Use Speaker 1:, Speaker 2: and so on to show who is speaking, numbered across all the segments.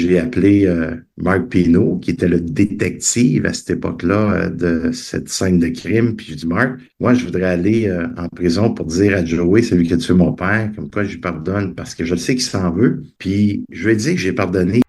Speaker 1: j'ai appelé Marc Pinault, qui était le détective à cette époque-là de cette scène de crime. Puis j'ai dit, Marc, moi, je voudrais aller en prison pour dire à Joey, celui qui a tué mon père, comme quoi je lui pardonne, parce que je le sais qu'il s'en veut. Puis je lui ai dit que j'ai pardonné.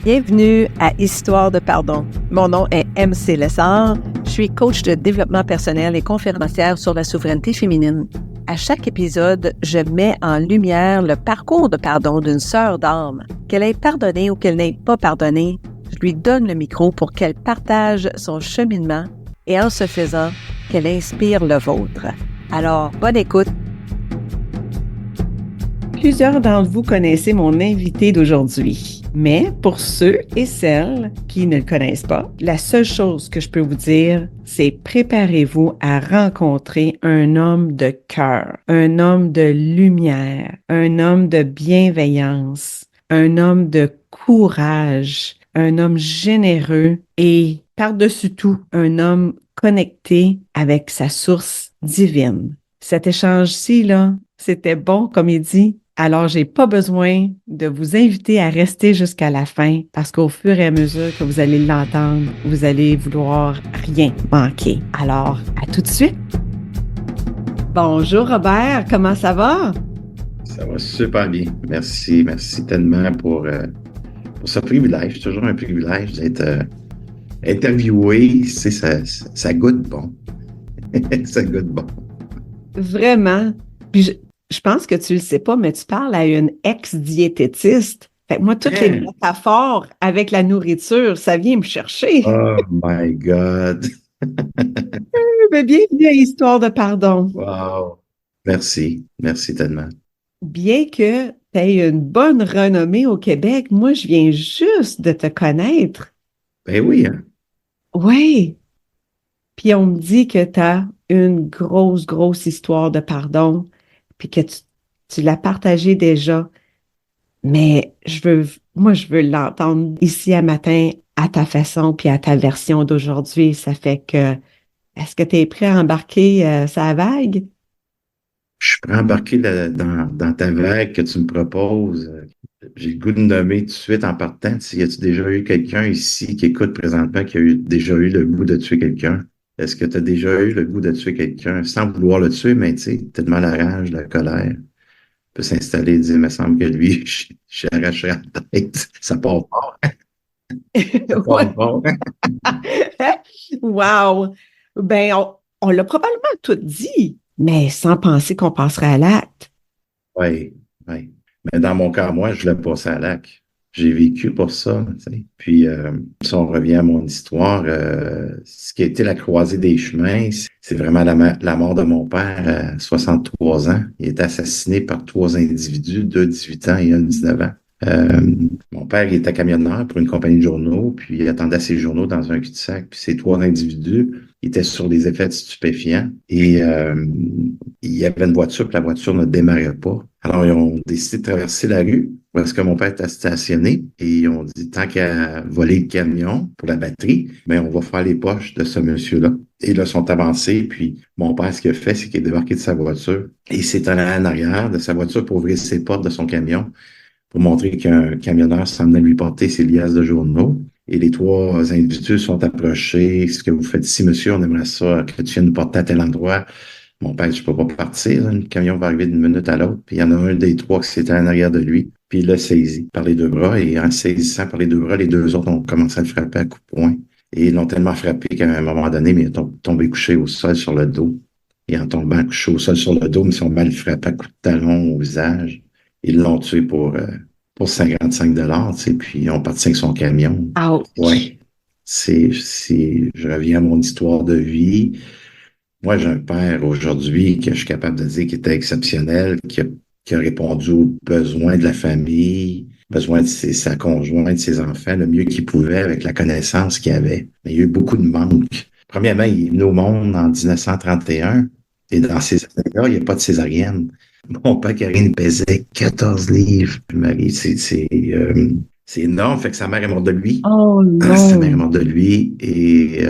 Speaker 2: Bienvenue à Histoire de pardon. Mon nom est MC Lessard. Je suis coach de développement personnel et conférencière sur la souveraineté féminine. À chaque épisode, je mets en lumière le parcours de pardon d'une sœur d'âme. Qu'elle ait pardonné ou qu'elle n'ait pas pardonné, je lui donne le micro pour qu'elle partage son cheminement et en ce faisant, qu'elle inspire le vôtre. Alors, bonne écoute. Plusieurs d'entre vous connaissez mon invité d'aujourd'hui. Mais pour ceux et celles qui ne le connaissent pas, la seule chose que je peux vous dire, c'est préparez-vous à rencontrer un homme de cœur, un homme de lumière, un homme de bienveillance, un homme de courage, un homme généreux et par-dessus tout, un homme connecté avec sa source divine. Cet échange-ci, là, c'était bon, comme il dit. Alors, j'ai pas besoin de vous inviter à rester jusqu'à la fin parce qu'au fur et à mesure que vous allez l'entendre, vous allez vouloir rien manquer. Alors, à tout de suite. Bonjour Robert, comment ça va?
Speaker 1: Ça va super bien. Merci tellement pour ce privilège. C'est toujours un privilège d'être interviewé. Ça goûte bon. Ça goûte bon.
Speaker 2: Vraiment. Puis je pense que tu le sais pas, mais tu parles à une ex-diététiste. Fait que moi, toutes les métaphores avec la nourriture, ça vient me chercher.
Speaker 1: Oh my God.
Speaker 2: Mais bienvenue à Histoire de pardon.
Speaker 1: Wow. Merci tellement.
Speaker 2: Bien que tu aies une bonne renommée au Québec, moi, je viens juste de te connaître.
Speaker 1: Ben oui, hein?
Speaker 2: Oui. Puis on me dit que tu as une grosse histoire de pardon, puis que tu l'as partagée déjà. Mais je veux l'entendre ici à matin à ta façon, puis à ta version d'aujourd'hui. Ça fait que, est-ce que tu es prêt à embarquer sa vague?
Speaker 1: Je suis prêt à embarquer dans ta vague que tu me proposes. J'ai le goût de nommer tout de suite en partant. Y a-tu déjà eu quelqu'un ici qui écoute présentement qui a déjà eu le goût de tuer quelqu'un? Est-ce que tu as déjà eu le goût de tuer quelqu'un sans vouloir le tuer, mais tu sais, tellement la rage, la colère peut s'installer et dire, il me semble que lui, j'ai arraché la tête. Ça part fort. Ça part fort.
Speaker 2: Wow! Ben, on l'a probablement tout dit, mais sans penser qu'on passerait à l'acte.
Speaker 1: Oui, oui. Mais dans mon cas, moi, je l'ai passé à l'acte. J'ai vécu pour ça, tu sais. Puis, si on revient à mon histoire, ce qui a été la croisée des chemins, c'est vraiment la mort de mon père à 63 ans. Il a été assassiné par trois individus, deux 18 ans et un 19 ans. Euh, Mon père, il était camionneur pour une compagnie de journaux, puis il attendait ses journaux dans un cul-de-sac. Puis ces trois individus étaient sur des effets de stupéfiants et il y avait une voiture, puis la voiture ne démarrait pas. Alors, ils ont décidé de traverser la rue parce que mon père était stationné et ils ont dit, tant qu'à voler le camion pour la batterie, ben, on va faire les poches de ce monsieur-là. Et là, ils sont avancés, puis mon père, ce qu'il a fait, c'est qu'il est débarqué de sa voiture et il s'est en allé en arrière de sa voiture pour ouvrir ses portes de son camion pour montrer qu'un camionneur s'en allait lui porter ses liasses de journaux. Et les trois individus sont approchés. Ce que vous faites ici, monsieur, on aimerait ça que tu viennes nous porter à tel endroit. Mon père, je peux pas partir. Le camion va arriver d'une minute à l'autre. Puis il y en a un des trois qui était en arrière de lui. Puis il l'a saisi par les deux bras. Et en saisissant par les deux bras, les deux autres ont commencé à le frapper à coups de poing. Et ils l'ont tellement frappé qu'à un moment donné, mais il est tombé couché au sol sur le dos. Et en tombant couché au sol sur le dos, mais ils sont mal frappés à coups de talon au visage. Ils l'ont tué pour 55 $, tu sais, puis ils ont parti avec son camion.
Speaker 2: Ouch!
Speaker 1: Ouais. Je reviens à mon histoire de vie. Moi, j'ai un père aujourd'hui que je suis capable de dire qui était exceptionnel, qui a répondu aux besoins de la famille, besoins de sa conjointe, de ses enfants, le mieux qu'il pouvait avec la connaissance qu'il avait. Mais il y a eu beaucoup de manques. Premièrement, il est venu au monde en 1931 et dans ces années-là, il n'y a pas de césarienne. Mon père Karine pesait 14 livres. Puis Marie, c'est énorme. Fait que sa mère est morte de lui.
Speaker 2: Oh
Speaker 1: Sa mère est
Speaker 2: non!
Speaker 1: morte de lui. Et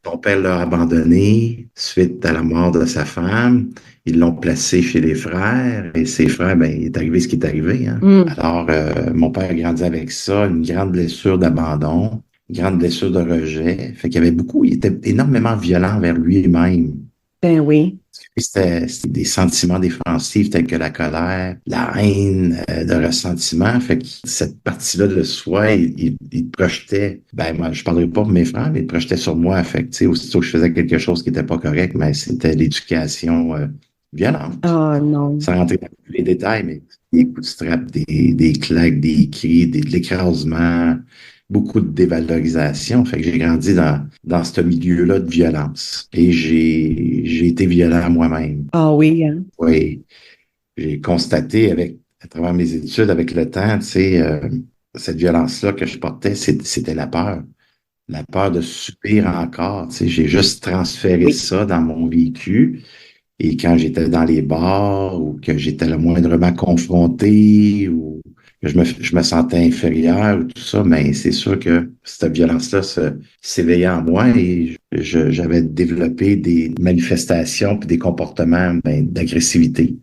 Speaker 1: Son père l'a abandonné suite à la mort de sa femme. Ils l'ont placé chez les frères et ses frères, ben, il est arrivé ce qui est arrivé, hein.
Speaker 2: Hmm.
Speaker 1: Alors, mon père a grandi avec ça, une grande blessure d'abandon, une grande blessure de rejet. Fait qu'il y avait beaucoup, il était énormément violent envers lui-même.
Speaker 2: Ben oui.
Speaker 1: C'était des sentiments défensifs tels que la colère, la haine, le ressentiment. Fait que cette partie-là de soi, il projetait, ben moi, je parlerai pas pour mes frères, mais il projetait sur moi. Fait que, tu sais, aussitôt que je faisais quelque chose qui était pas correct, mais c'était l'éducation violente.
Speaker 2: Oh non.
Speaker 1: Sans rentrer dans les détails, mais des coups de strap, des claques, des cris, de l'écrasement, beaucoup de dévalorisation. Fait que j'ai grandi dans ce milieu-là de violence. Et j'ai été violent à moi-même.
Speaker 2: Ah oui, hein?
Speaker 1: Oui, j'ai constaté à travers mes études, avec le temps, tu sais, cette violence-là que je portais, c'était la peur. La peur de subir encore. Tu sais, j'ai juste transféré
Speaker 2: Oui.
Speaker 1: ça dans mon vécu. Et quand j'étais dans les bars ou que j'étais le moindrement confronté ou que je me sentais inférieur ou tout ça, mais c'est sûr que cette violence-là s'éveillait en moi et j'avais développé des manifestations puis des comportements ben, d'agressivité.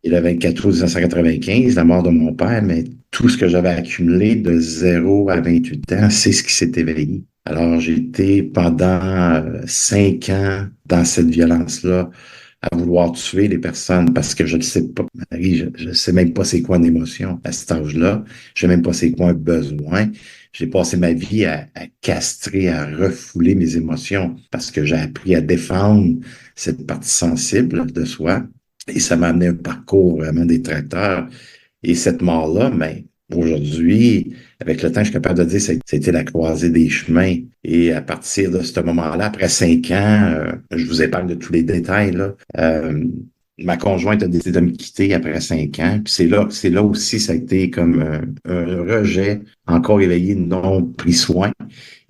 Speaker 1: Et le 24 août 1995, la mort de mon père, mais tout ce que j'avais accumulé de 0 à 28 ans, c'est ce qui s'est éveillé. Alors, j'ai été pendant 5 ans dans cette violence-là, à vouloir tuer les personnes parce que je ne sais pas, Marie, je ne sais même pas c'est quoi une émotion à cet âge-là. Je ne sais même pas c'est quoi un besoin. J'ai passé ma vie à castrer, à refouler mes émotions parce que j'ai appris à défendre cette partie sensible de soi. Et ça m'a amené un parcours vraiment détracteur. Et cette mort-là, mais aujourd'hui, avec le temps, je suis capable de dire que c'était la croisée des chemins. Et à partir de ce moment-là, après 5 ans, je vous épargne de tous les détails, là, ma conjointe a décidé de me quitter après 5 ans. Puis c'est là aussi, ça a été comme un rejet encore éveillé, non pris soin.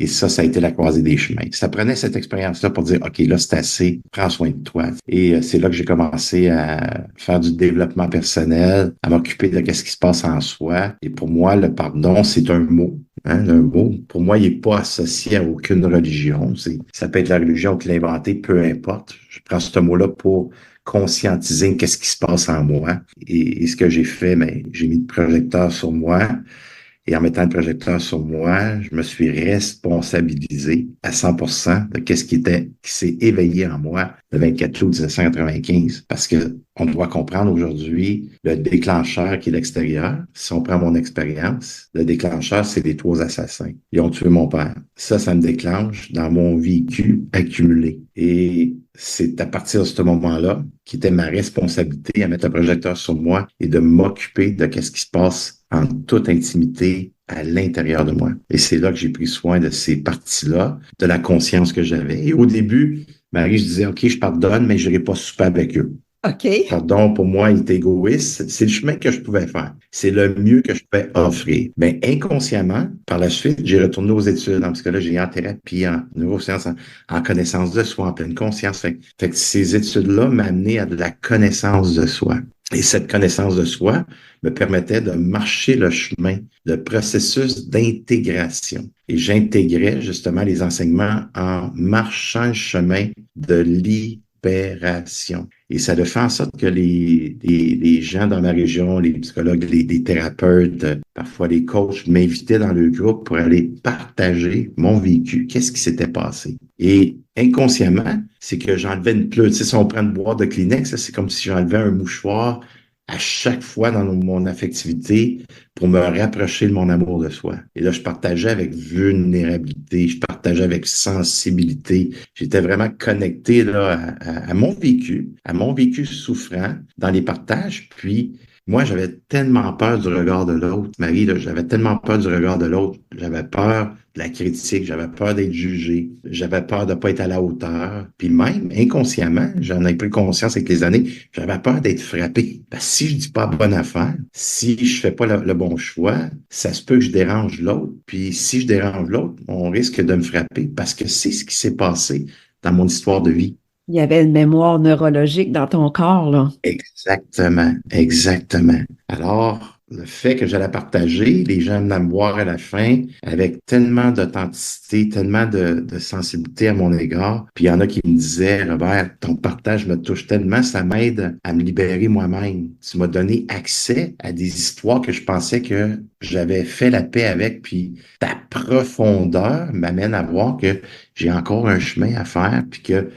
Speaker 1: Et ça a été la croisée des chemins. Ça prenait cette expérience-là pour dire, OK, là, c'est assez, prends soin de toi. Et c'est là que j'ai commencé à faire du développement personnel, à m'occuper de ce qui se passe en soi. Et pour moi, le pardon, c'est un mot. Hein, un mot. Pour moi, il n'est pas associé à aucune religion. Ça peut être la religion qui l'a inventé, peu importe. Je prends ce mot-là pour conscientiser qu'est-ce qui se passe en moi. Et ce que j'ai fait, ben, j'ai mis le projecteur sur moi. Et en mettant le projecteur sur moi, je me suis responsabilisé à 100% de qui s'est éveillé en moi le 24 août 1995. Parce que on doit comprendre aujourd'hui le déclencheur qui est l'extérieur. Si on prend mon expérience, le déclencheur, c'est les 3 assassins. Ils ont tué mon père. Ça me déclenche dans mon vécu accumulé. Et c'est à partir de ce moment-là qui était ma responsabilité à mettre le projecteur sur moi et de m'occuper de qu'est-ce qui se passe en toute intimité à l'intérieur de moi. Et c'est là que j'ai pris soin de ces parties-là, de la conscience que j'avais. Et au début, Marie, je disais, OK, je pardonne, mais je n'irai pas souper avec eux.
Speaker 2: OK.
Speaker 1: Pardon, pour moi, il est égoïste. C'est le chemin que je pouvais faire. C'est le mieux que je pouvais offrir. Mais inconsciemment, par la suite, j'ai retourné aux études. Parce que là, j'ai en thérapie, en neurosciences, en connaissance de soi, en pleine conscience. Fait que ces études-là m'amenaient à de la connaissance de soi. Et cette connaissance de soi me permettait de marcher le chemin, le processus d'intégration. Et j'intégrais justement les enseignements en marchant le chemin de libération. Et ça a fait en sorte que les gens dans ma région, les psychologues, les thérapeutes, parfois les coachs, m'invitaient dans le groupe pour aller partager mon vécu. Qu'est-ce qui s'était passé? Et inconsciemment, c'est que j'enlevais une pleure. Tu sais, si on prend une boîte de Kleenex, c'est comme si j'enlevais un mouchoir à chaque fois dans mon affectivité pour me rapprocher de mon amour de soi. Et là, je partageais avec vulnérabilité, je partageais avec sensibilité. J'étais vraiment connecté là, à mon vécu souffrant dans les partages. Puis, moi, j'avais tellement peur du regard de l'autre. Marie, là, j'avais tellement peur du regard de l'autre. J'avais peur de la critique, j'avais peur d'être jugé, j'avais peur de ne pas être à la hauteur. Puis même, inconsciemment, j'en ai pris conscience avec les années, j'avais peur d'être frappé. Parce que si je dis pas bonne affaire, si je fais pas le bon choix, ça se peut que je dérange l'autre. Puis si je dérange l'autre, on risque de me frapper parce que c'est ce qui s'est passé dans mon histoire de vie.
Speaker 2: Il y avait une mémoire neurologique dans ton corps, là.
Speaker 1: Exactement, exactement. Alors, le fait que j'allais partager, les gens venaient me voir à la fin avec tellement d'authenticité, tellement de sensibilité à mon égard. Puis il y en a qui me disaient, Robert, ton partage me touche tellement, ça m'aide à me libérer moi-même. Tu m'as donné accès à des histoires que je pensais que j'avais fait la paix avec, puis ta profondeur m'amène à voir que j'ai encore un chemin à faire, puis que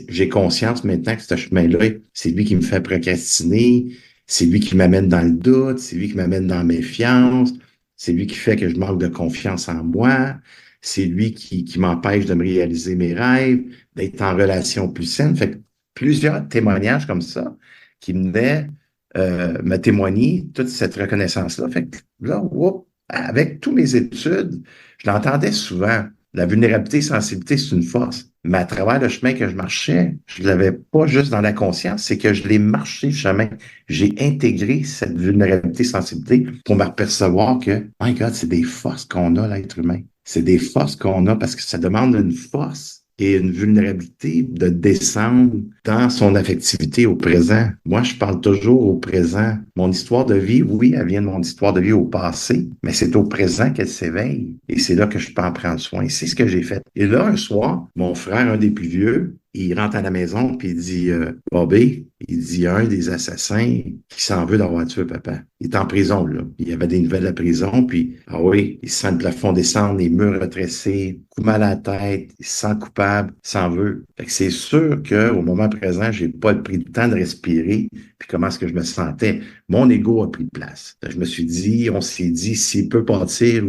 Speaker 1: j'ai conscience maintenant que ce chemin-là, c'est lui qui me fait procrastiner, c'est lui qui m'amène dans le doute, c'est lui qui m'amène dans la méfiance, c'est lui qui fait que je manque de confiance en moi, c'est lui qui m'empêche de me réaliser mes rêves, d'être en relation plus saine. Fait que plusieurs témoignages comme ça qui venaient me témoigner toute cette reconnaissance-là. Fait que là, whoop, avec toutes mes études, je l'entendais souvent. La vulnérabilité, sensibilité, c'est une force. Mais à travers le chemin que je marchais, je l'avais pas juste dans la conscience, c'est que je l'ai marché le chemin. J'ai intégré cette vulnérabilité, sensibilité pour m'apercevoir que, my God, c'est des forces qu'on a, l'être humain. C'est des forces qu'on a parce que ça demande une force et une vulnérabilité de descendre dans son affectivité au présent. Moi, je parle toujours au présent. Mon histoire de vie, oui, elle vient de mon histoire de vie au passé, mais c'est au présent qu'elle s'éveille. Et c'est là que je peux en prendre soin. C'est ce que j'ai fait. Et là, un soir, mon frère, un des plus vieux, il rentre à la maison puis il dit Bobby, il dit un des assassins qui s'en veut d'avoir tué papa. Il est en prison, là. Il y avait des nouvelles de la prison, puis ah oui, il sent le plafond descendre, les murs rétrécir, coup mal à la tête, il se sent coupable, il s'en veut. Fait que c'est sûr qu'au moment présent, j'ai pas pris le temps de respirer, puis comment est-ce que je me sentais. Mon ego a pris place. Je me suis dit, on s'est dit, s'il peut partir,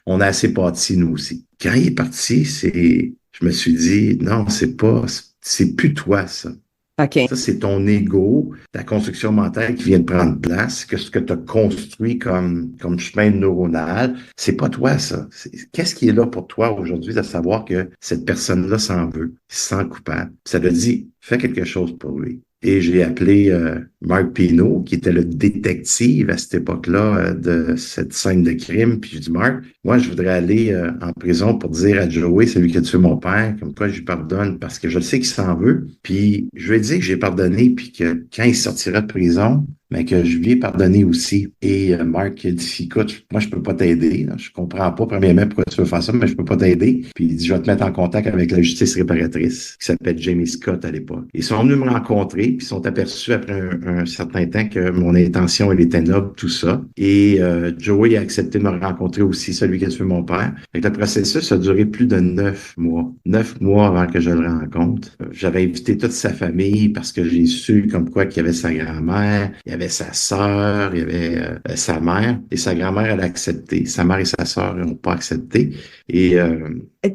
Speaker 1: on a assez parti, nous aussi. Quand il est parti, je me suis dit, non, c'est plus toi, ça.
Speaker 2: OK.
Speaker 1: Ça, c'est ton ego, ta construction mentale qui vient de prendre place, que ce que tu as construit comme chemin neuronal, c'est pas toi, ça. Qu'est-ce qui est là pour toi aujourd'hui de savoir que cette personne-là s'en veut, se sent coupable? Ça veut dire, fais quelque chose pour lui. Et j'ai appelé Marc Pinault, qui était le détective à cette époque-là de cette scène de crime. Puis j'ai dit, Marc, moi, je voudrais aller en prison pour dire à Joey, c'est lui qui a tué mon père, comme quoi je lui pardonne, parce que je le sais qu'il s'en veut. Puis je lui ai dit que j'ai pardonné, puis que quand il sortira de prison, mais que je lui ai pardonné aussi. Et Marc a dit, écoute, moi, je peux pas t'aider. Là. Je comprends pas, premièrement, pourquoi tu veux faire ça, mais je peux pas t'aider. Puis il dit, je vais te mettre en contact avec la justice réparatrice, qui s'appelle Jamie Scott à l'époque. Ils sont venus me rencontrer, puis ils sont aperçus après un certain temps que mon intention, elle était noble, tout ça. Et Joey a accepté de me rencontrer aussi, celui qui a tué mon père. Fait que le processus a duré plus de 9 mois. 9 mois avant que je le rencontre. J'avais invité toute sa famille parce que j'ai su comme quoi qu'il y avait sa grand-mère, il y avait sa sœur, il y avait sa mère. Et sa grand-mère, elle a accepté. Sa mère et sa sœur n'ont pas accepté. Et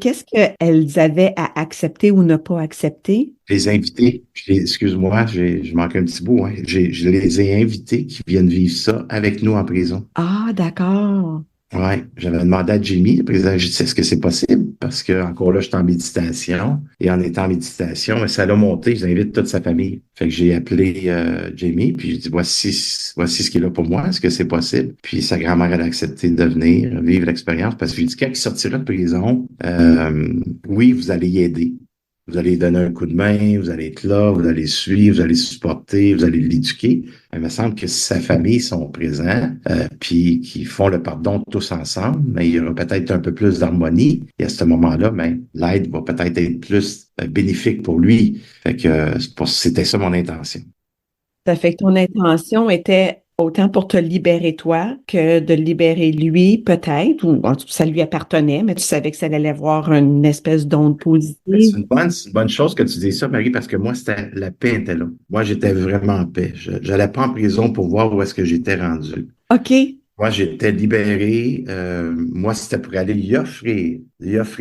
Speaker 2: Qu'est-ce qu'elles avaient à accepter ou ne pas accepter?
Speaker 1: je les ai invités, excuse-moi, je manque un petit bout, hein. Je les ai invités qui viennent vivre ça avec nous en prison.
Speaker 2: Ah, d'accord.
Speaker 1: Ouais, j'avais demandé à Jimmy, le président, j'ai dit, est-ce que c'est possible? Parce que encore là, je suis en méditation. Et en étant en méditation, ben, ça l'a monté, j'invite toute sa famille. Fait que j'ai appelé Jamie, puis j'ai dit, voici ce qui est là pour moi, est-ce que c'est possible? Puis sa grand-mère, elle a accepté de venir vivre l'expérience, parce que j'ai dit, quand il sortira de prison, oui, vous allez y aider. Vous allez lui donner un coup de main, vous allez être là, vous allez le suivre, vous allez le supporter, vous allez l'éduquer. Il me semble que si sa famille sont présents, puis qu'ils font le pardon tous ensemble, mais il y aura peut-être un peu plus d'harmonie. Et à ce moment-là, ben, l'aide va peut-être être plus bénéfique pour lui. Fait que c'était ça mon intention.
Speaker 2: Ça fait que ton intention était autant pour te libérer toi que de libérer lui, peut-être, ou en tout cas, ça lui appartenait, mais tu savais que ça allait avoir une espèce d'onde
Speaker 1: Ben,
Speaker 2: positive.
Speaker 1: c'est une bonne chose que tu dises ça, Marie, parce que moi, la paix était là. Moi, j'étais vraiment en paix. Je n'allais pas en prison pour voir où est-ce que j'étais rendu.
Speaker 2: OK.
Speaker 1: Moi, j'étais libéré. Moi, c'était pour aller lui offrir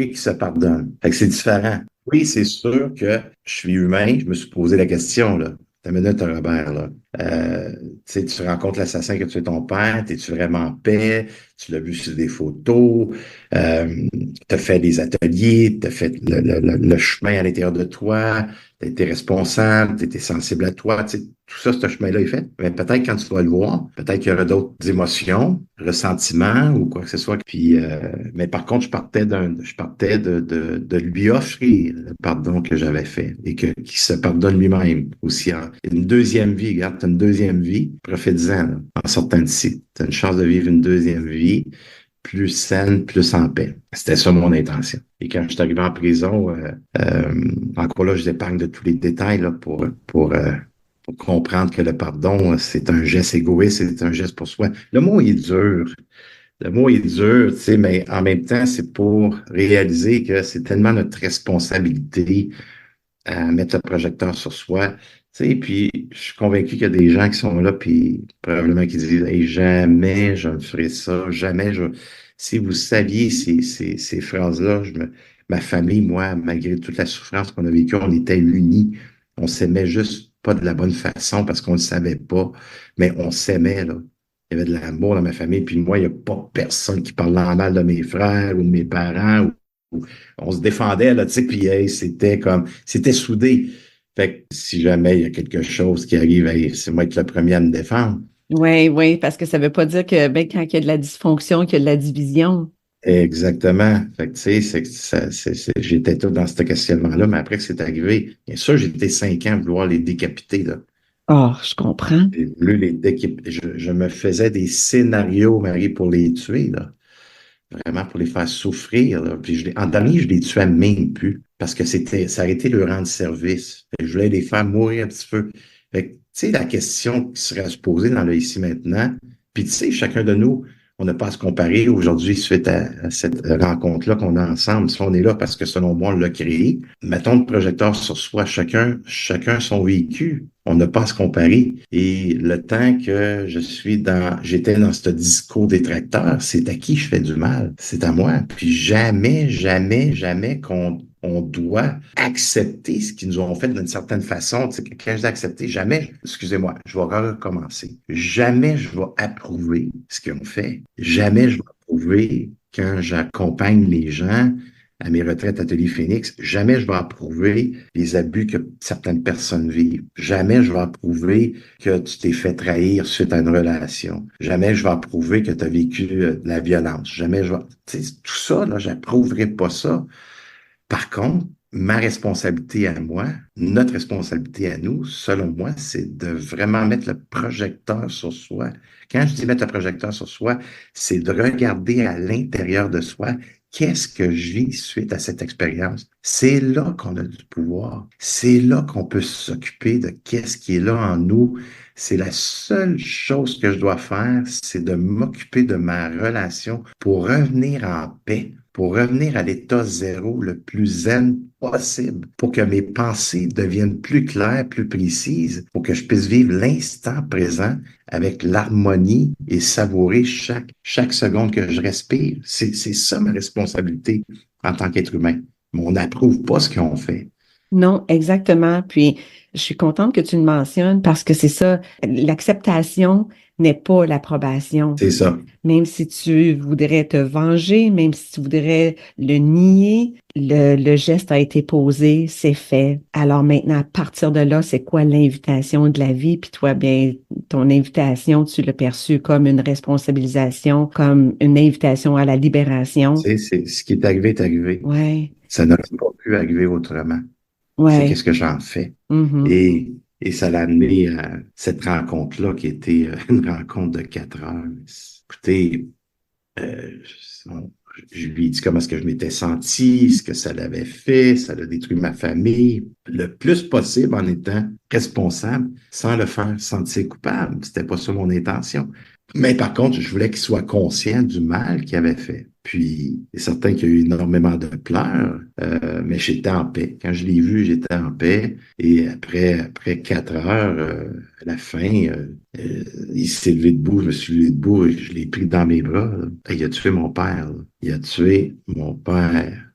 Speaker 1: qu'il se pardonne. Fait que c'est différent. Oui, c'est sûr que je suis humain. Je me suis posé la question, là. T'as une minute, Robert, là. Tu sais, tu rencontres l'assassin que tu es ton père, es-tu vraiment en paix? Tu l'as vu sur des photos, tu as fait des ateliers, tu as fait le chemin à l'intérieur de toi, tu été responsable, tu étais sensible à toi, tu sais, tout ça, ce chemin-là est fait. Mais peut-être quand tu vas le voir, peut-être qu'il y aura d'autres émotions, ressentiments ou quoi que ce soit. Puis, mais par contre, je partais de lui offrir le pardon que j'avais fait et qu'il se pardonne lui-même aussi. Une deuxième vie, regarde, tu as une deuxième vie, profite-en, là, en sortant d'ici. Tu as une chance de vivre une deuxième vie plus saine, plus en paix. C'était ça mon intention. Et quand je suis arrivé en prison, encore là, je épargne de tous les détails là, pour comprendre que le pardon, c'est un geste égoïste, c'est un geste pour soi. Le mot est dur. Le mot est dur, tu sais, mais en même temps, c'est pour réaliser que c'est tellement notre responsabilité à mettre le projecteur sur soi. Tu sais, puis je suis convaincu qu'il y a des gens qui sont là, puis probablement qui disent hey, jamais je me ferai ça, jamais je. Si vous saviez ces phrases-là, ma famille, moi, malgré toute la souffrance qu'on a vécue, on était unis. On s'aimait juste pas de la bonne façon parce qu'on ne le savait pas, mais on s'aimait, là. Il y avait de l'amour dans ma famille, puis moi, il n'y a pas personne qui parlait en mal de mes frères ou de mes parents on se défendait, là, tu sais, puis hey, c'était soudé. Fait que si jamais il y a quelque chose qui arrive, hey, c'est moi qui être le premier à me défendre.
Speaker 2: Oui, oui, parce que ça ne veut pas dire que ben, quand il y a de la dysfonction, qu'il y a de la division.
Speaker 1: Exactement. Fait que, tu sais, j'étais tout dans ce questionnement-là, mais après que c'est arrivé, bien sûr, j'étais 5 ans à vouloir les décapiter, là.
Speaker 2: Oh, je comprends.
Speaker 1: J'ai voulu les décapiter. Je me faisais des scénarios, Marie, pour les tuer, là. Vraiment pour les faire souffrir, là. Puis en dernier, je les tuais même plus parce que ça a été leur rendre service. Fait que je voulais les faire mourir un petit peu. Fait que, tu sais, la question qui serait à se poser dans le ici maintenant, puis tu sais, chacun de nous, on n'a pas à se comparer aujourd'hui suite à cette rencontre-là qu'on a ensemble. Si on est là parce que selon moi, on l'a créé, mettons le projecteur sur soi, chacun son vécu. On n'a pas à se comparer. Et le temps que j'étais dans ce discours détracteur, c'est à qui je fais du mal? C'est à moi. Puis jamais, jamais, jamais on doit accepter ce qu'ils nous ont fait d'une certaine façon. Tu sais, quand je dis accepter, jamais, excusez-moi, je vais recommencer. Jamais je vais approuver ce qu'ils ont fait. Jamais je vais approuver quand j'accompagne les gens à mes retraites Atelier Phoenix, jamais je vais approuver les abus que certaines personnes vivent. Jamais je vais approuver que tu t'es fait trahir suite à une relation. Jamais je vais approuver que tu as vécu de la violence. Jamais je vais... Tu sais, tout ça, là, j'approuverai pas ça. Par contre, ma responsabilité à moi, notre responsabilité à nous, selon moi, c'est de vraiment mettre le projecteur sur soi. Quand je dis mettre le projecteur sur soi, c'est de regarder à l'intérieur de soi qu'est-ce que je vis suite à cette expérience. C'est là qu'on a du pouvoir. C'est là qu'on peut s'occuper de qu'est-ce qui est là en nous. C'est la seule chose que je dois faire, c'est de m'occuper de ma relation pour revenir en paix, pour revenir à l'état zéro le plus zen possible, pour que mes pensées deviennent plus claires, plus précises, pour que je puisse vivre l'instant présent avec l'harmonie et savourer chaque seconde que je respire. C'est ça ma responsabilité en tant qu'être humain. Mais on n'approuve pas ce qu'ils ont fait.
Speaker 2: Non, exactement. Puis, je suis contente que tu le mentionnes parce que c'est ça, l'acceptation n'est pas l'approbation.
Speaker 1: C'est ça.
Speaker 2: Même si tu voudrais te venger, même si tu voudrais le nier, le geste a été posé, c'est fait. Alors maintenant, à partir de là, c'est quoi l'invitation de la vie? Puis toi, bien, ton invitation, tu l'as perçue comme une responsabilisation, comme une invitation à la libération.
Speaker 1: C'est ce qui est arrivé.
Speaker 2: Ouais,
Speaker 1: Ça n'aurait pas pu arriver autrement. C'est
Speaker 2: ouais.
Speaker 1: qu'est-ce que j'en fais.
Speaker 2: Mhm.
Speaker 1: Et ça l'a amené à cette rencontre-là qui était une rencontre de 4 heures. Écoutez, euh, on- je lui ai dit comment est-ce que je m'étais senti, ce que ça l'avait fait, ça a détruit ma famille, le plus possible en étant responsable, sans le faire sentir coupable. C'était pas ça mon intention. Mais par contre, je voulais qu'il soit conscient du mal qu'il avait fait. Puis, c'est certain qu'il y a eu énormément de pleurs, mais j'étais en paix. Quand je l'ai vu, j'étais en paix. Et après 4 heures, à la fin, il s'est levé debout, je me suis levé debout et je l'ai pris dans mes bras, là. Et il a tué mon père, là. Il a tué mon père.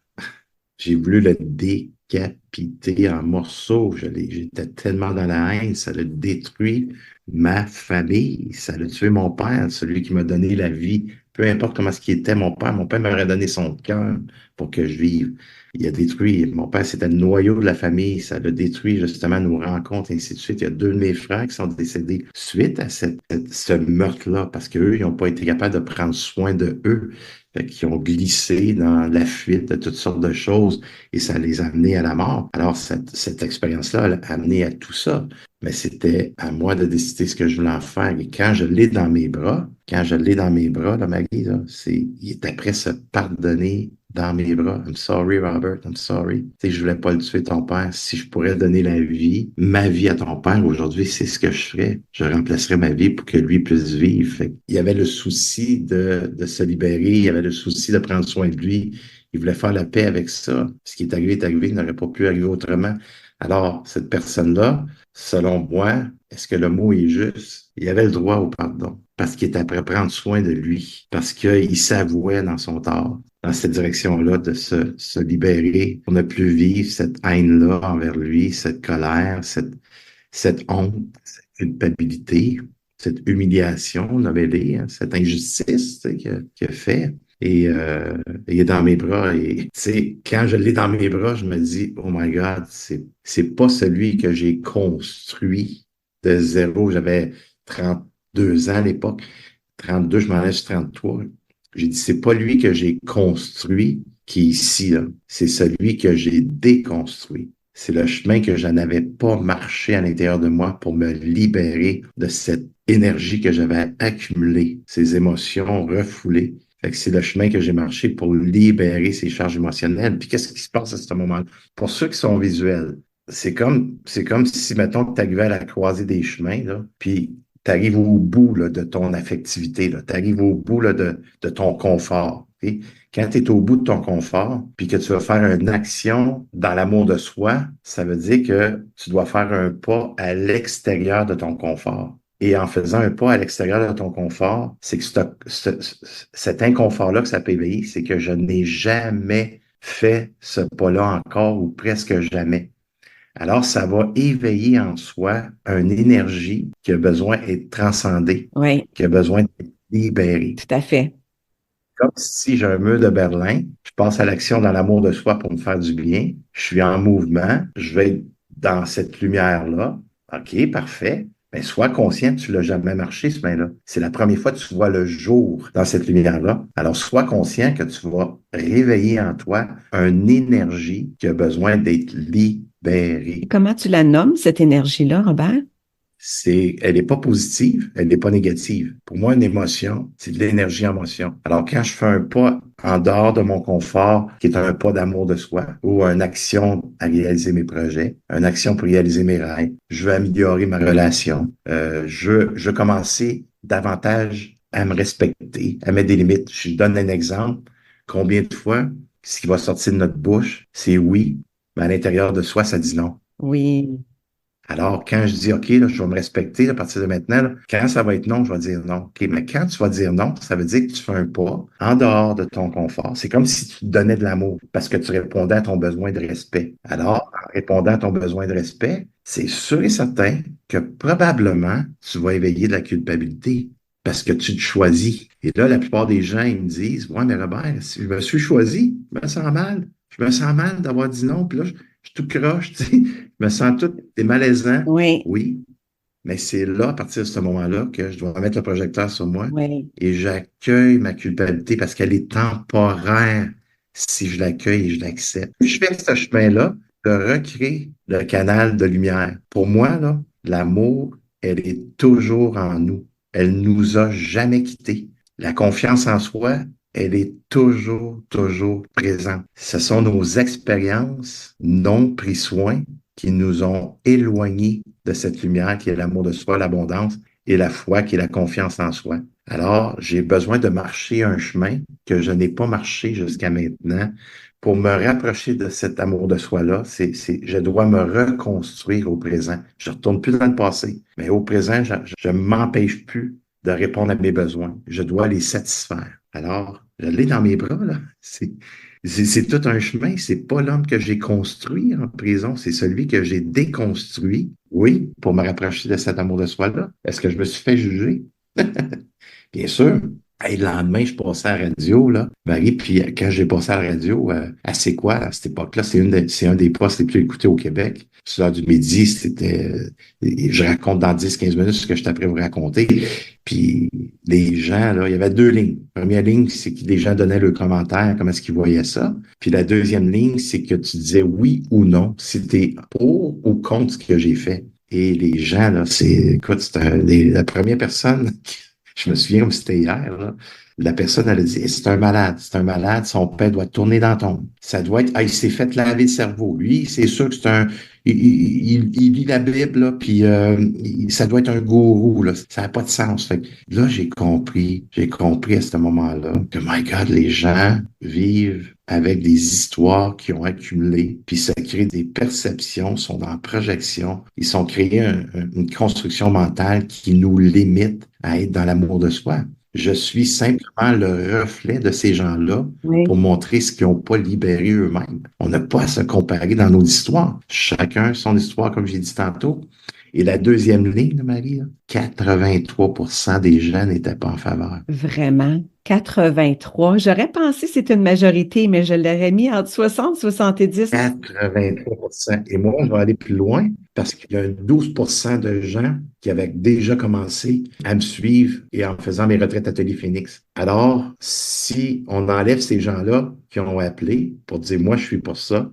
Speaker 1: J'ai voulu le décapiter en morceaux. J'étais tellement dans la haine, ça l'a détruit ma famille. Ça l'a tué mon père, celui qui m'a donné la vie. Peu importe comment ce qui était mon père m'aurait donné son cœur pour que je vive. il a détruit, mon père, c'était le noyau de la famille, ça l'a détruit justement nos rencontres, ainsi de suite. Il y a deux de mes frères qui sont décédés suite à ce meurtre-là, parce qu'eux, ils n'ont pas été capables de prendre soin de eux. Fait qu'ils ont glissé dans la fuite de toutes sortes de choses et ça les a amenés à la mort. Alors, cette expérience-là a amené à tout ça. Mais c'était à moi de décider ce que je voulais en faire. Et quand je l'ai dans mes bras, là, Maggie, là, il est après se pardonner dans mes bras. I'm sorry, Robert, I'm sorry. Tu sais, je voulais pas le tuer, ton père. Si je pourrais donner la vie, ma vie à ton père, aujourd'hui, c'est ce que je ferais. Je remplacerais ma vie pour que lui puisse vivre. Fait il y avait le souci de se libérer, il y avait le souci de prendre soin de lui. Il voulait faire la paix avec ça. Ce qui est arrivé, il n'aurait pas pu arriver autrement. Alors, cette personne-là, selon moi, est-ce que le mot est juste? Il avait le droit au pardon parce qu'il était prêt à prendre soin de lui, parce qu'il s'avouait dans son tort, dans cette direction-là, de se libérer pour ne plus vivre cette haine-là envers lui, cette colère, cette honte, cette culpabilité, cette humiliation, nommez-les, hein, cette injustice tu sais, qu'il a fait. Et il est dans mes bras. Et tu sais, quand je l'ai dans mes bras, je me dis, oh my God, c'est pas celui que j'ai construit de zéro. J'avais 32 ans à l'époque. 32, je m'en allais sur 33. J'ai dit, c'est pas lui que j'ai construit qui est ici, là. C'est celui que j'ai déconstruit. C'est le chemin que je n'avais pas marché à l'intérieur de moi pour me libérer de cette énergie que j'avais accumulée, ces émotions refoulées. Fait que c'est le chemin que j'ai marché pour libérer ces charges émotionnelles. Puis qu'est-ce qui se passe à ce moment-là? Pour ceux qui sont visuels, c'est comme si, mettons, que tu arrivais à la croisée des chemins, là, puis tu arrives au bout là, de ton affectivité, tu arrives au bout là, de ton confort. Ok? Quand tu es au bout de ton confort, puis que tu vas faire une action dans l'amour de soi, ça veut dire que tu dois faire un pas à l'extérieur de ton confort. Et en faisant un pas à l'extérieur de ton confort, c'est que cet inconfort-là que ça peut éveiller, c'est que je n'ai jamais fait ce pas-là encore ou presque jamais. Alors, ça va éveiller en soi une énergie qui a besoin d'être transcendée,
Speaker 2: Oui,
Speaker 1: qui a besoin d'être libérée.
Speaker 2: tout à fait.
Speaker 1: Comme si j'ai un mur de Berlin, je passe à l'action dans l'amour de soi pour me faire du bien, je suis en mouvement, je vais être dans cette lumière-là. OK, parfait. Mais sois conscient que tu l'as jamais marché, ce chemin-là. C'est la première fois que tu vois le jour dans cette lumière-là. Alors, sois conscient que tu vas réveiller en toi une énergie qui a besoin d'être libérée.
Speaker 2: Comment tu la nommes, cette énergie-là, Robert?
Speaker 1: Elle n'est pas positive, elle n'est pas négative. Pour moi, une émotion, c'est de l'énergie en motion. Alors, quand je fais un pas en dehors de mon confort, qui est un pas d'amour de soi, ou une action à réaliser mes projets, une action pour réaliser mes rêves, je veux améliorer ma relation, je veux commencer davantage à me respecter, à mettre des limites. Je donne un exemple. Combien de fois, ce qui va sortir de notre bouche, c'est oui, mais à l'intérieur de soi, ça dit non.
Speaker 2: Oui,
Speaker 1: Alors, quand je dis OK, là, je vais me respecter à partir de maintenant, là, quand ça va être non, je vais dire non. OK, mais quand tu vas dire non, ça veut dire que tu fais un pas en dehors de ton confort. C'est comme si tu te donnais de l'amour parce que tu répondais à ton besoin de respect. Alors, en répondant à ton besoin de respect, c'est sûr et certain que probablement tu vas éveiller de la culpabilité parce que tu te choisis. Et là, la plupart des gens, ils me disent, ouais, mais Robert, si je me suis choisi, je me sens mal. Je me sens mal d'avoir dit non, puis là, je suis tout croche, tu sais. Je me sens tout, c'est malaisant.
Speaker 2: oui,
Speaker 1: Oui, mais c'est là, à partir de ce moment-là, que je dois mettre le projecteur sur moi
Speaker 2: oui.
Speaker 1: et j'accueille ma culpabilité parce qu'elle est temporaire si je l'accueille et je l'accepte. Je fais ce chemin-là de recréer le canal de lumière. Pour moi, là, l'amour, elle est toujours en nous. Elle nous a jamais quittés. La confiance en soi, elle est toujours, toujours présente. Ce sont nos expériences non pris soin qui nous ont éloignés de cette lumière qui est l'amour de soi, l'abondance, et la foi qui est la confiance en soi. Alors, j'ai besoin de marcher un chemin que je n'ai pas marché jusqu'à maintenant pour me rapprocher de cet amour de soi-là. Je dois me reconstruire au présent. Je ne retourne plus dans le passé, mais au présent, je ne m'empêche plus de répondre à mes besoins. Je dois les satisfaire. Alors, je l'ai dans mes bras, là. C'est tout un chemin. C'est pas l'homme que j'ai construit en prison, c'est celui que j'ai déconstruit. Oui, pour me rapprocher de cet amour de soi-là. Est-ce que je me suis fait juger? Bien sûr. Hey, le lendemain, je passais à la radio, là, Marie, puis quand j'ai passé à la radio, C'est quoi, à cette époque-là, c'est un des postes les plus écoutés au Québec. C'est l'heure du midi, je raconte dans 10-15 minutes ce que je t'apprends à vous raconter. Puis les gens, là, il y avait deux lignes. La première ligne, c'est que les gens donnaient leurs commentaires, comment est-ce qu'ils voyaient ça. Puis la deuxième ligne, c'est que tu disais oui ou non, si t'es pour ou contre ce que j'ai fait. Et les gens, là, écoute, la première personne je me souviens comme c'était hier, là. La personne, elle a dit, c'est un malade, son pain doit tourner dans ton. Ça doit être, ah, il s'est fait laver le cerveau. Lui, c'est sûr que il lit la Bible, là, puis ça doit être un gourou, là. Ça n'a pas de sens. Fait que là, j'ai compris à ce moment-là que, my God, les gens vivent avec des histoires qui ont accumulé, puis ça crée des perceptions, sont dans la projection, ils sont créés une construction mentale qui nous limite à être dans l'amour de soi. Je suis simplement le reflet de ces gens-là
Speaker 2: Oui.
Speaker 1: pour montrer ce qu'ils n'ont pas libéré eux-mêmes. On n'a pas à se comparer dans nos histoires. Chacun son histoire, comme j'ai dit tantôt. Et la deuxième ligne, Marie, là, 83% des gens n'étaient pas en faveur.
Speaker 2: Vraiment. 83. J'aurais pensé que c'était une majorité, mais je l'aurais mis entre 60 et 70.
Speaker 1: 83%. Et moi, je vais aller plus loin parce qu'il y a 12% de gens qui avaient déjà commencé à me suivre et en faisant mes retraites Atelier Phoenix. Alors, si on enlève ces gens-là qui ont appelé pour dire, moi, je suis pour ça,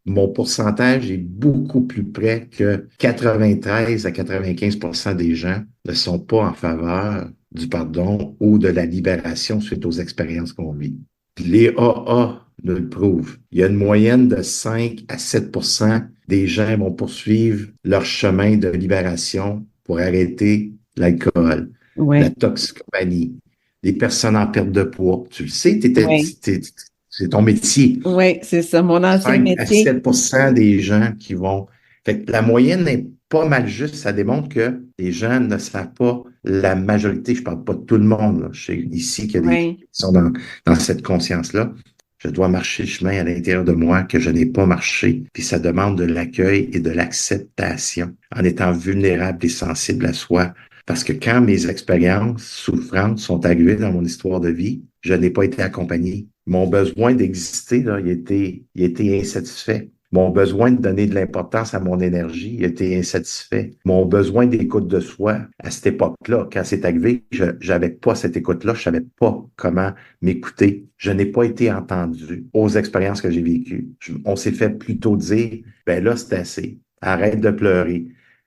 Speaker 1: mon pourcentage est beaucoup plus près que 93 à 95% des gens ne sont pas en faveur du pardon ou de la libération suite aux expériences qu'on vit. Les AA nous le prouvent. Il y a une moyenne de 5 à 7% des gens vont poursuivre leur chemin de libération pour arrêter l'alcool, la
Speaker 2: Oui,
Speaker 1: toxicomanie, les personnes en perte de poids. Tu le sais,
Speaker 2: oui,
Speaker 1: c'est ton métier.
Speaker 2: oui, c'est ça, mon ancien
Speaker 1: 5 à
Speaker 2: métier.
Speaker 1: 7% des gens qui vont. Fait que la moyenne est pas mal juste. Ça démontre que les gens ne savent pas la majorité. Je parle pas de tout le monde, là. Je sais ici qu'il y a des gens
Speaker 2: Oui,
Speaker 1: qui sont dans cette conscience-là. Je dois marcher le chemin à l'intérieur de moi que je n'ai pas marché. Puis ça demande de l'accueil et de l'acceptation en étant vulnérable et sensible à soi. Parce que quand mes expériences souffrantes sont arrivées dans mon histoire de vie, je n'ai pas été accompagné. Mon besoin d'exister, là, il était insatisfait. Mon besoin de donner de l'importance à mon énergie il était insatisfait. Mon besoin d'écoute de soi, à cette époque-là, quand c'est arrivé, je n'avais pas cette écoute-là, je savais pas comment m'écouter. Je n'ai pas été entendu aux expériences que j'ai vécues. On s'est fait plutôt dire, ben là, c'est assez. Arrête de pleurer.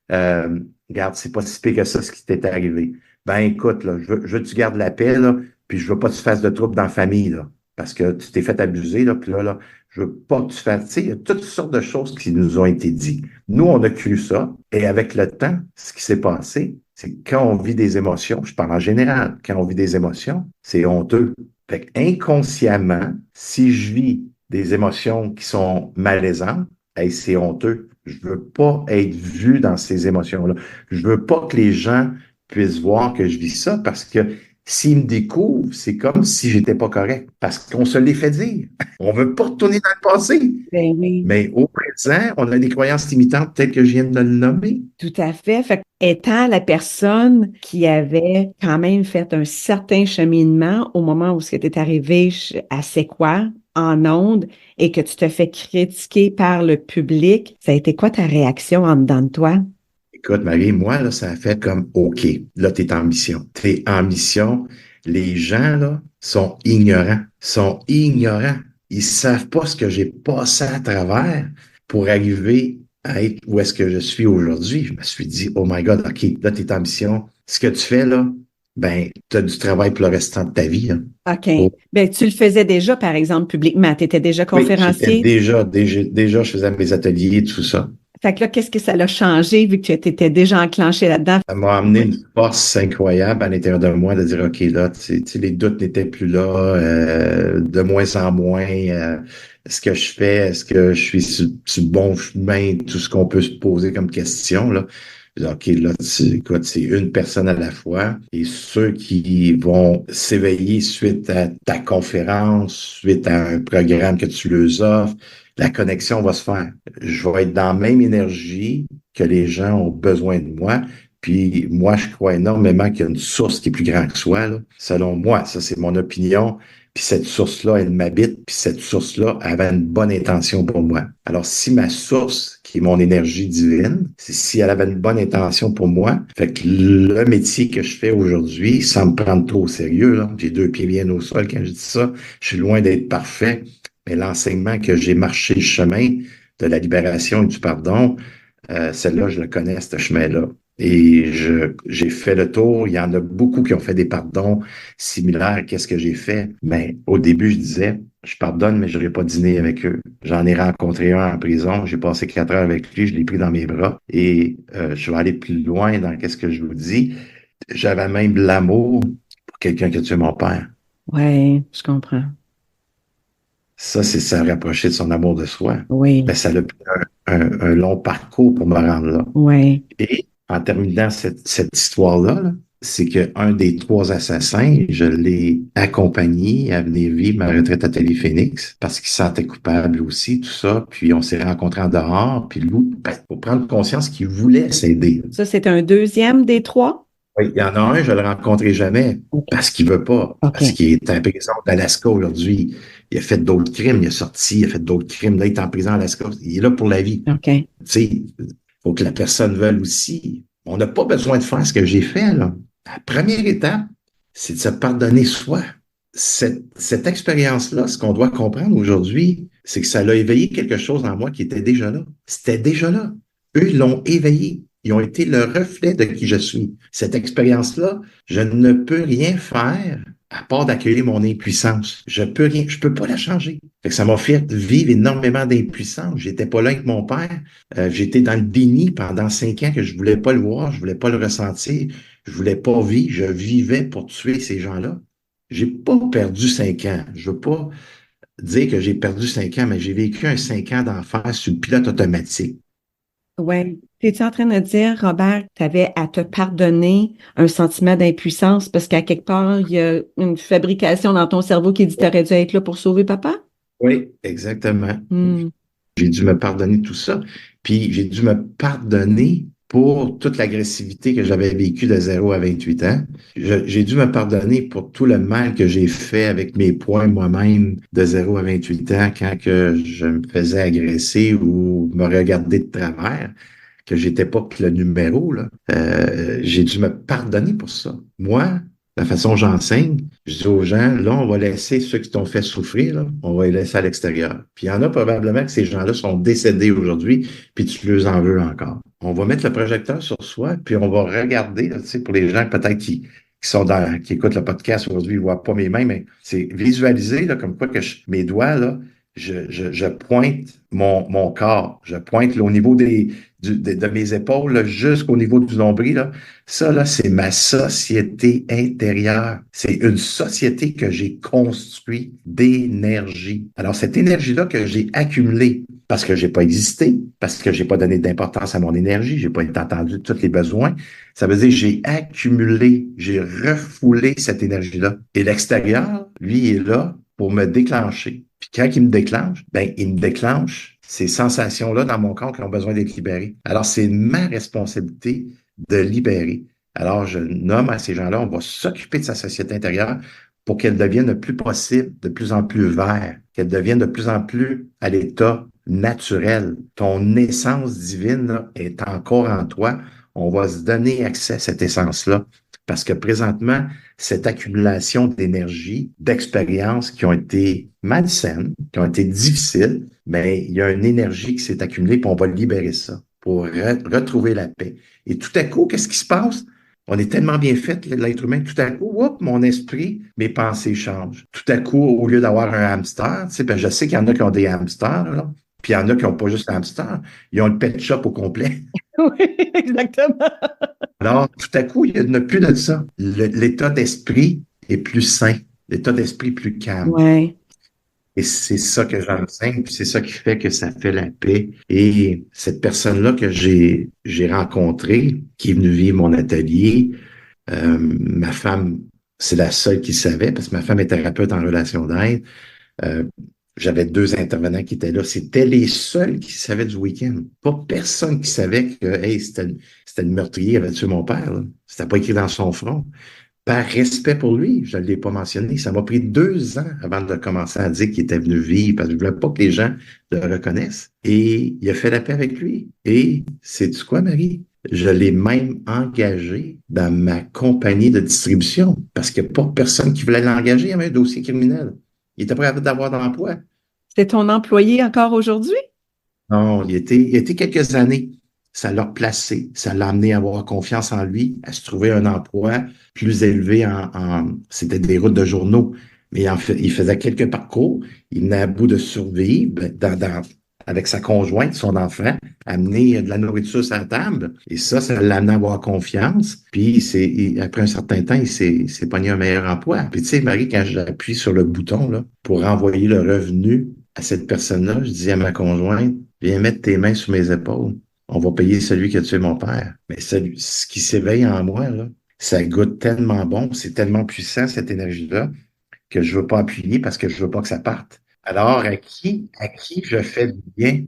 Speaker 1: Regarde, c'est pas si pire que ça, ce qui t'est arrivé. Ben écoute, là, je veux que tu gardes la paix, là, puis je veux pas que tu fasses de troubles dans la famille, là, parce que tu t'es fait abuser, là, puis là, je veux pas que tu fasses, tu sais, il y a toutes sortes de choses qui nous ont été dites. Nous, on a cru ça, et avec le temps, ce qui s'est passé, c'est que quand on vit des émotions, je parle en général, quand on vit des émotions, c'est honteux. Fait que inconsciemment, si je vis des émotions qui sont malaisantes, hey, c'est honteux. Je veux pas être vu dans ces émotions-là. Je veux pas que les gens puissent voir que je vis ça parce que s'ils me découvrent, c'est comme si j'étais pas correct parce qu'on se l'est fait dire. On veut pas retourner dans le passé.
Speaker 2: ben oui,
Speaker 1: Mais au présent, on a des croyances limitantes telles que je viens de le nommer.
Speaker 2: tout à fait. Fait que, étant la personne qui avait quand même fait un certain cheminement au moment où ce qui était arrivé à C'est quoi, en ondes, et que tu te fais critiquer par le public, ça a été quoi ta réaction en dedans de toi?
Speaker 1: Écoute, Marie, moi, là, ça a fait comme OK. Là, tu es en mission. Tu es en mission. Les gens, là, sont ignorants. Sont ignorants. Ils savent pas ce que j'ai passé à travers pour arriver à être où est-ce que je suis aujourd'hui. Je me suis dit, oh my God, OK, là, tu es en mission. Ce que tu fais, là, ben, tu as du travail pour le restant de ta vie, hein.
Speaker 2: OK.
Speaker 1: Oh,
Speaker 2: Ben, tu le faisais déjà, par exemple, publiquement. Tu étais déjà
Speaker 1: oui, j'étais
Speaker 2: conférencier.
Speaker 1: déjà, je faisais mes ateliers et tout ça.
Speaker 2: Fait que là, qu'est-ce que ça l'a changé vu que tu étais déjà enclenché là-dedans?
Speaker 1: Ça m'a amené une force incroyable à l'intérieur de moi de dire, OK, là, les doutes n'étaient plus là, de moins en moins. Est-ce que je fais? Est-ce que je suis sur le bon chemin? Tout ce qu'on peut se poser comme question, là. Je dis, OK, là, écoute, c'est une personne à la fois. Et ceux qui vont s'éveiller suite à ta conférence, suite à un programme que tu leur offres, la connexion va se faire. Je vais être dans la même énergie que les gens ont besoin de moi, Puis moi, je crois énormément qu'il y a une source qui est plus grande que soi, là. Selon moi, ça c'est mon opinion. Puis cette source-là, elle m'habite, puis cette source-là avait une bonne intention pour moi. Alors, si ma source, qui est mon énergie divine, si elle avait une bonne intention pour moi, fait que le métier que je fais aujourd'hui, sans me prendre trop au sérieux, là, j'ai 2 pieds bien au sol quand je dis ça, je suis loin d'être parfait, mais l'enseignement que j'ai marché le chemin de la libération et du pardon, celle-là, je le connais, ce chemin-là. Et j'ai fait le tour. Il y en a beaucoup qui ont fait des pardons similaires. Qu'est-ce que j'ai fait? Mais au début, je disais, je pardonne, mais je n'aurais pas dîné avec eux. J'en ai rencontré un en prison. J'ai passé 4 heures avec lui. Je l'ai pris dans mes bras. Et je vais aller plus loin dans qu'est-ce que je vous dis. J'avais même de l'amour pour quelqu'un qui a tué mon père.
Speaker 2: Ouais, je comprends.
Speaker 1: Ça, c'est se rapprocher de son amour de soi.
Speaker 2: Oui,
Speaker 1: Mais ça a pris un long parcours pour me rendre là.
Speaker 2: oui.
Speaker 1: Et en terminant cette histoire-là, là, c'est qu'un des 3 assassins, je l'ai accompagné à venir vivre ma retraite à Téléphénix parce qu'il se sentait coupable aussi, tout ça. Puis on s'est rencontrés en dehors. Puis lui, ben, pour prendre conscience qu'il voulait s'aider.
Speaker 2: Ça, c'est un deuxième des trois?
Speaker 1: Oui, il y en a un, je ne le rencontrerai jamais
Speaker 2: OK.
Speaker 1: parce qu'il veut pas, parce
Speaker 2: OK.
Speaker 1: qu'il est en prison d'Alaska aujourd'hui. Il a fait d'autres crimes, il est sorti, il a fait d'autres crimes. Là, il est en prison à Alaska. Il est là pour la vie.
Speaker 2: OK.
Speaker 1: Tu sais, faut que la personne veuille aussi. On n'a pas besoin de faire ce que j'ai fait, là. La première étape, c'est de se pardonner soi. Cette expérience-là, ce qu'on doit comprendre aujourd'hui, c'est que ça a éveillé quelque chose en moi qui était déjà là. C'était déjà là. Eux, ils l'ont éveillé. Ils ont été le reflet de qui je suis. Cette expérience-là, je ne peux rien faire à part d'accueillir mon impuissance. Je peux rien, je peux pas la changer. Fait que ça m'a fait vivre énormément d'impuissance. J'étais pas là avec mon père. J'étais dans le déni pendant 5 ans que je voulais pas le voir, je voulais pas le ressentir, je voulais pas vivre. Je vivais pour tuer ces gens-là. J'ai pas perdu 5 ans. Je veux pas dire que j'ai perdu 5 ans, mais j'ai vécu un 5 ans d'enfer sur le pilote automatique.
Speaker 2: Ouais. Es-tu en train de dire, Robert, que tu avais à te pardonner un sentiment d'impuissance parce qu'à quelque part, il y a une fabrication dans ton cerveau qui dit que tu aurais dû être là pour sauver papa?
Speaker 1: Oui, exactement.
Speaker 2: Hmm.
Speaker 1: J'ai dû me pardonner tout ça. Puis j'ai dû me pardonner pour toute l'agressivité que j'avais vécue de 0 à 28 ans. J'ai dû me pardonner pour tout le mal que j'ai fait avec mes poings moi-même de 0 à 28 ans quand que je me faisais agresser ou me regarder de travers, que j'étais pas que le numéro, là. J'ai dû me pardonner pour ça. Moi, la façon dont j'enseigne, je dis aux gens, là, on va laisser ceux qui t'ont fait souffrir, là, on va les laisser à l'extérieur. Puis il y en a probablement que ces gens-là sont décédés aujourd'hui, puis tu leur en veux encore. On va mettre le projecteur sur soi, puis on va regarder, là, tu sais, pour les gens peut-être qui écoutent le podcast aujourd'hui, ils ne voient pas mes mains, mais c'est visualiser, là, comme quoi que mes doigts, là, je pointe mon corps. Je pointe là, au niveau de mes épaules là, jusqu'au niveau du nombril. Là. Ça, là, c'est ma société intérieure. C'est une société que j'ai construite d'énergie. Alors, cette énergie-là que j'ai accumulée parce que j'ai pas existé, parce que j'ai pas donné d'importance à mon énergie, j'ai pas entendu tous les besoins, ça veut dire que j'ai accumulé, j'ai refoulé cette énergie-là. Et l'extérieur, lui, il est là pour me déclencher. Puis quand il me déclenche, ben, il me déclenche ces sensations-là dans mon corps qui ont besoin d'être libérées. Alors, c'est ma responsabilité de libérer. Alors, je nomme à ces gens-là, on va s'occuper de sa société intérieure pour qu'elle devienne le plus possible, de plus en plus vert, qu'elle devienne de plus en plus à l'état naturel. Ton essence divine là, est encore en toi. On va se donner accès à cette essence-là parce que présentement, cette accumulation d'énergie, d'expériences qui ont été malsaines, qui ont été difficiles, mais il y a une énergie qui s'est accumulée, puis on va libérer ça pour retrouver la paix. Et tout à coup, qu'est-ce qui se passe? On est tellement bien fait, l'être humain, tout à coup, hop, mon esprit, mes pensées changent. Tout à coup, au lieu d'avoir un hamster, tu sais, ben, je sais qu'il y en a qui ont des hamsters, là, puis il y en a qui n'ont pas juste un hamster, ils ont le pet shop au complet.
Speaker 2: Oui, exactement.
Speaker 1: Alors, tout à coup, il n'y a plus de ça. L'état d'esprit est plus sain, l'état d'esprit est plus calme.
Speaker 2: Ouais.
Speaker 1: Et c'est ça que j'enseigne, puis c'est ça qui fait que ça fait la paix. Et cette personne-là que j'ai rencontrée, qui est venue vivre mon atelier, ma femme, c'est la seule qui savait, parce que ma femme est thérapeute en relation d'aide. Euh, J'avais 2 intervenants qui étaient là. C'était les seuls qui savaient du week-end. Pas personne qui savait que hey, c'était c'était le meurtrier qui avait tué mon père. Là. C'était pas écrit dans son front. Par respect pour lui, je ne l'ai pas mentionné. Ça m'a pris 2 ans avant de commencer à dire qu'il était venu vivre parce que je voulais pas que les gens le reconnaissent. Et il a fait la paix avec lui. Et sais-tu quoi, Marie? Je l'ai même engagé dans ma compagnie de distribution parce qu'il n'y a pas personne qui voulait l'engager. Il y avait un dossier criminel. Il était prêt d'avoir d'emploi.
Speaker 2: C'est ton employé encore aujourd'hui?
Speaker 1: Non, il était quelques années. Ça l'a replacé. Ça l'a amené à avoir confiance en lui, à se trouver un emploi plus élevé c'était des routes de journaux. Mais il faisait quelques parcours. Il venait à bout de survivre avec sa conjointe, son enfant, amener de la nourriture sur la table. Et ça l'a amené à avoir confiance. Puis, après un certain temps, il s'est pogné un meilleur emploi. Puis, tu sais, Marie, quand j'appuie sur le bouton, là, pour envoyer le revenu à cette personne-là, je dis à ma conjointe, viens mettre tes mains sur mes épaules. On va payer celui qui a tué mon père. Mais ce qui s'éveille en moi, là, ça goûte tellement bon, c'est tellement puissant, cette énergie-là, que je veux pas appuyer parce que je veux pas que ça parte. Alors, à qui je fais du bien?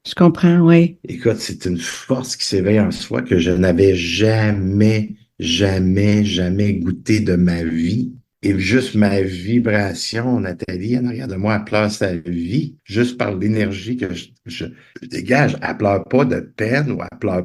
Speaker 2: Je comprends, oui.
Speaker 1: Écoute, c'est une force qui s'éveille en soi que je n'avais jamais, jamais, jamais goûté de ma vie. Et juste ma vibration, Nathalie, en arrière de moi, elle pleure sa vie, juste par l'énergie que je dégage. Elle pleure pas de peine ou elle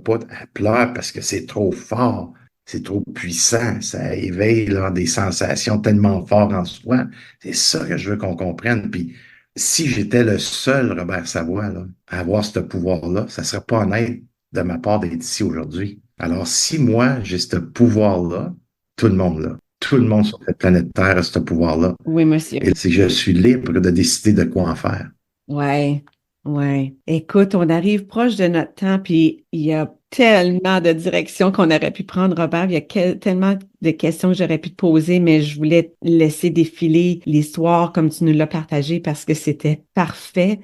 Speaker 1: pleure parce que c'est trop fort, c'est trop puissant. Ça éveille là, des sensations tellement fortes en soi. C'est ça que je veux qu'on comprenne. Puis, si j'étais le seul Robert Savoie là, à avoir ce pouvoir-là, ça ne serait pas honnête de ma part d'être ici aujourd'hui. Alors, si moi, j'ai ce pouvoir-là, tout le monde l'a. Tout le monde sur cette planète Terre a ce pouvoir-là.
Speaker 2: Oui, monsieur.
Speaker 1: Et c'est que je suis libre de décider de quoi en faire.
Speaker 2: Ouais, ouais. Écoute, on arrive proche de notre temps, puis il y a tellement de directions qu'on aurait pu prendre, Robert. Il y a tellement de questions que j'aurais pu te poser, mais je voulais laisser défiler l'histoire comme tu nous l'as partagée parce que c'était parfait.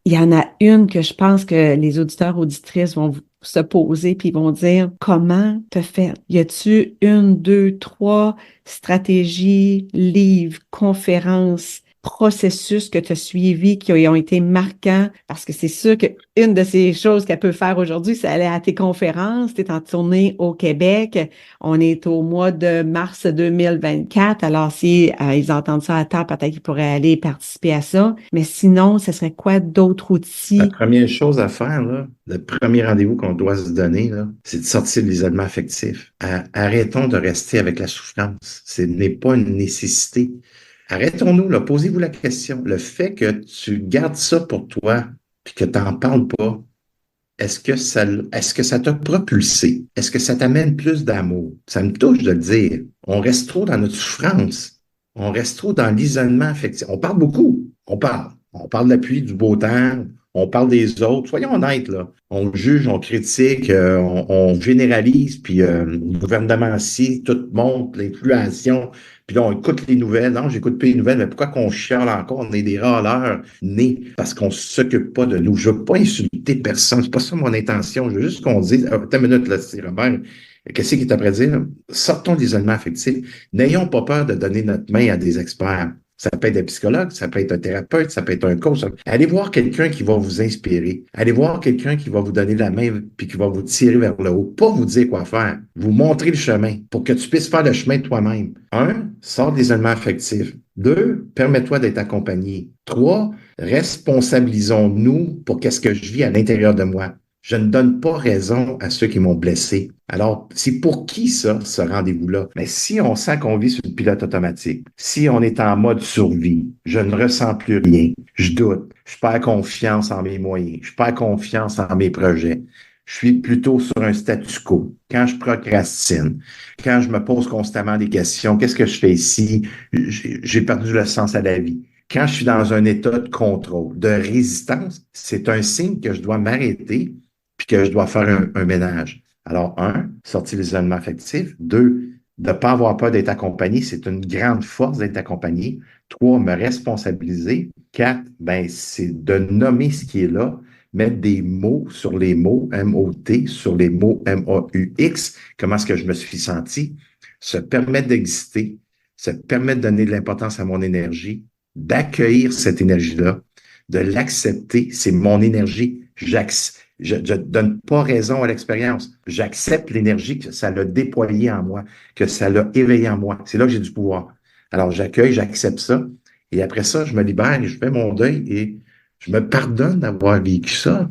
Speaker 2: Il y en a une que je pense que les auditeurs, auditrices vont se poser puis vont dire comment te faire? Y a-tu une, deux, trois stratégies, livres, conférences, processus que tu as suivis qui ont été marquants? Parce que c'est sûr qu'une de ces choses qu'elle peut faire aujourd'hui, c'est aller à tes conférences. Tu es en tournée au Québec. On est au mois de mars 2024. Alors, si ils entendent ça à temps, peut-être qu'ils pourraient aller participer à ça. Mais sinon, ce serait quoi d'autres
Speaker 1: La
Speaker 2: outils?
Speaker 1: première chose à faire, là, le premier rendez-vous qu'on doit se donner, là, c'est de sortir de l'isolement affectif. Arrêtons de rester avec la souffrance. Ce n'est pas une nécessité. Arrêtons-nous, là, posez-vous la question. Le fait que tu gardes ça pour toi, puis que tu n'en parles pas, est-ce que ça t'a propulsé? Est-ce que ça t'amène plus d'amour? Ça me touche de le dire. On reste trop dans notre souffrance. On reste trop dans l'isolement affectif. On parle beaucoup. On parle. On parle de la pluie, du beau temps. On parle des autres. Soyons honnêtes, là. On juge, on critique, on généralise, puis le gouvernement-ci, tout monte, l'inflation. Puis là, on écoute les nouvelles. Non, j'écoute plus les nouvelles, mais pourquoi qu'on chiale encore? On est des râleurs nés parce qu'on ne s'occupe pas de nous. Je ne veux pas insulter personne. C'est pas ça mon intention. Je veux juste qu'on dise, attends une minute, là, c'est Robert. Qu'est-ce qu'il est après dire? Sortons de l'isolement affectif. N'ayons pas peur de donner notre main à des experts. Ça peut être un psychologue, ça peut être un thérapeute, ça peut être un coach. Allez voir quelqu'un qui va vous inspirer. Allez voir quelqu'un qui va vous donner la main puis qui va vous tirer vers le haut. Pas vous dire quoi faire. Vous montrer le chemin pour que tu puisses faire le chemin de toi-même. 1, sors de l'isolement affectif. 2, permets-toi d'être accompagné. 3, responsabilisons-nous pour qu'est-ce que je vis à l'intérieur de moi. Je ne donne pas raison à ceux qui m'ont blessé. Alors, c'est pour qui ça, ce rendez-vous-là? Mais si on sent qu'on vit sur le pilote automatique, si on est en mode survie, je ne ressens plus rien, je doute, je perds confiance en mes moyens, je perds confiance en mes projets, je suis plutôt sur un statu quo. Quand je procrastine, quand je me pose constamment des questions, qu'est-ce que je fais ici? J'ai perdu le sens à la vie. Quand je suis dans un état de contrôle, de résistance, c'est un signe que je dois m'arrêter puis que je dois faire un ménage. Alors, 1, sortir l'isolement affectif. 2, de ne pas avoir peur d'être accompagné. C'est une grande force d'être accompagné. 3, me responsabiliser. 4, ben, c'est de nommer ce qui est là, mettre des mots sur les mots, M-O-T, sur les mots M-A-U-X, comment est-ce que je me suis senti, se permettre d'exister, se permettre de donner de l'importance à mon énergie, d'accueillir cette énergie-là, de l'accepter. C'est mon énergie. Je ne donne pas raison à l'expérience. J'accepte l'énergie que ça l'a déployée en moi, que ça l'a éveillé en moi. C'est là que j'ai du pouvoir. Alors, j'accueille, j'accepte ça. Et après ça, je me libère et je fais mon deuil et je me pardonne d'avoir vécu ça.